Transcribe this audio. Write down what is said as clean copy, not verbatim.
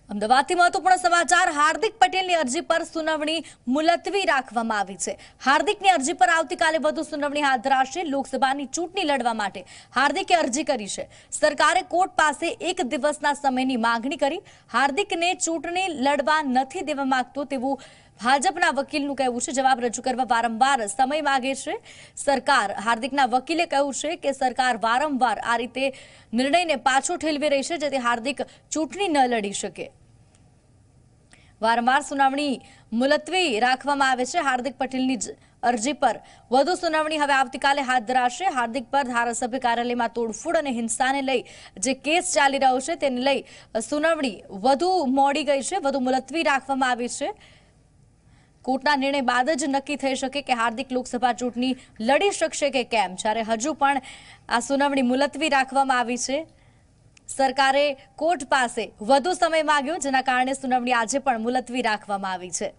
અમદાવાદથી મહત્વપૂર્ણ સમાચાર। હાર્દિક પટેલની અરજી પર સુનાવણી મુલતવી રાખવામાં આવી છે। હાર્દિકની અરજી પર આવતીકાલે વધુ સુનાવણી હાથ ધરાશે। લોકસભાની ચૂંટણી લડવા માટે હાર્દિકે અરજી કરી છે। સરકારે કોર્ટ પાસે 1 દિવસના સમયની માંગણી કરી। હાર્દિકને ચૂંટણી લડવા નથી દેવા માંગતો તેવું ભાજપના વકીલનું કહેવું છે। જવાબ રજૂ કરવા વારંવાર સમય માંગે છે સરકાર। હાર્દિકના વકીલે કહ્યું છે કે સરકાર વારંવાર આ રીતે નિર્ણયને પાછો ઠેલવી રહી છે, જેથી હાર્દિક ચૂંટણી ન લડી શકે। વારંવાર સુનાવણી મુલતવી રાખવામાં આવે છે। હાર્દિક પટેલની અરજી પર વધુ સુનાવણી હવે આવતીકાલે હાથ ધરાશે। હાર્દિક પર ધારાસભ્ય કાર્યાલયમાં તોડફોડ અને હિંસાને લઈ જે કેસ ચાલી રહ્યો છે તેને લઈ સુનાવણી વધુ મોડી ગઈ છે, વધુ મુલતવી રાખવામાં આવી છે। કોર્ટના નિર્ણય બાદ જ નક્કી થઈ શકે કે હાર્દિક લોકસભા ચૂંટણી લડી શકશે કે કેમ, જ્યારે હજુ પણ આ સુનાવણી મુલતવી રાખવામાં આવી છે। સરકારે કોર્ટ પાસે વધુ સમય માંગ્યો, જેના કારણે સુનાવણી આજે પણ મુલતવી રાખવામાં આવી છે।